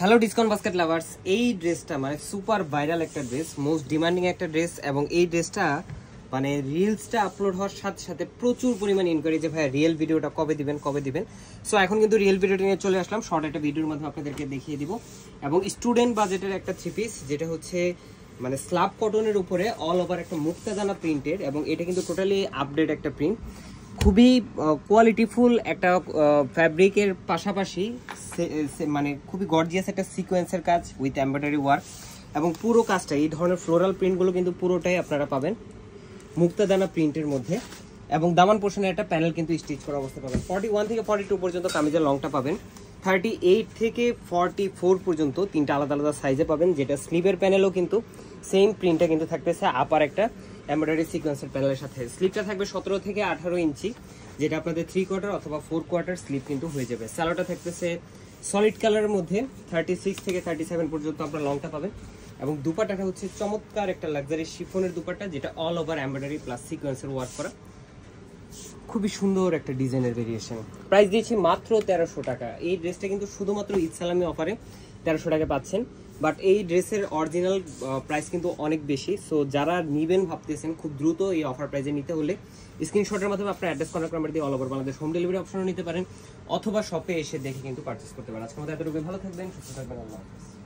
Hello discount basket lovers, এই ড্রেসটা মানে সুপার ভাইরাল একটা ড্রেস, মোস্ট ডিমান্ডিং একটা ড্রেস। এবং এই ড্রেসটা মানে রিলসটা আপলোড হওয়ার সাথে সাথে প্রচুর পরিমাণে ইনকোয়ারি যে ভাই রিয়েল ভিডিওটা কবে দিবেন। সো এখন কিন্তু রিয়েল ভিডিওটা নিয়ে চলে আসলাম, শর্ট একটা ভিডিওর মাধ্যমে আপনাদেরকে দেখিয়ে দিব। এবং স্টুডেন্ট বাজেটের একটা থ্রি পিস, যেটা হচ্ছে মানে স্ল্যাব কটনের উপরে অল ওভার একটা মুক্তাদানা প্রিন্টেড, এবং এটা কিন্তু টোটালি আপডেট একটা প্রিন্ট। খুবই কোয়ালিটিফুল একটা ফ্যাব্রিকের পাশাপাশি মানে খুবই গর্জিয়াস একটা সিকোয়েন্সের কাজ উইথ এমব্রয়ডারি ওয়ার্ক। এবং পুরো কাজটা এই ধরনের ফ্লোরাল প্রিন্টগুলো কিন্তু পুরোটাই আপনারা পাবেন মুক্তাদানা প্রিন্টের মধ্যে। এবং দামান পোর্শনে একটা প্যানেল কিন্তু স্টিচ করা অবস্থা পাবেন। 41 থেকে 42 পর্যন্ত কামিজের লংটা পাবেন, 38 থেকে 44 পর্যন্ত তিনটা আলাদা আলাদা সাইজে পাবেন। যেটা স্লিভের প্যানেলও কিন্তু সেম প্রিন্টটা কিন্তু থাকতেছে আপার একটা এমব্রয়ডারি সিকোয়েন্সের প্যানেলের সাথে। স্লিভটা থাকবে 17 থেকে 18 ইঞ্চি, যেটা আপনাদের 3/4 অথবা 4/4 স্লিভ কিন্তু হয়ে যাবে। স্যালোটা থাকতেছে সলিড কালারের মধ্যে, 36 থেকে 37 পর্যন্ত আপনারা লংটা পাবেন। এবং দুপাট্টাটা হচ্ছে চমৎকার একটা লাক্সারি শিফনের দুপাট্টা, যেটা অল ওভার এমব্রয়ডারি প্লাস সিকোয়েন্সের ওয়ার্ক করা, খুবই সুন্দর একটা ডিজাইনের ভেরিয়েশন। প্রাইস দিয়েছি মাত্র 1300 টাকা। এই ড্রেসটা কিন্তু শুধুমাত্র ঈদ সালামি অফারে 1300 টাকা পাচ্ছেন। বাট এই ড্রেসের অরিজিনাল প্রাইস কিন্তু অনেক বেশি। সো যারা নিবেন ভাবতেছেন খুব দ্রুত এই অফার প্রাইসে নিতে হলে স্ক্রিনশটের মাধ্যমে আপনার অ্যাড্রেস কন্ট্যাক্ট নাম্বার দিয়ে all over Bangladesh home delivery অপশনও নিতে পারেন, অথবা শপে এসে দেখে কিন্তু পারচেস করতে পারেন। আজকের মতো এতটুকু, ভালো থাকবেন, সুস্থ থাকবেন, আল্লাহ হাফেজ।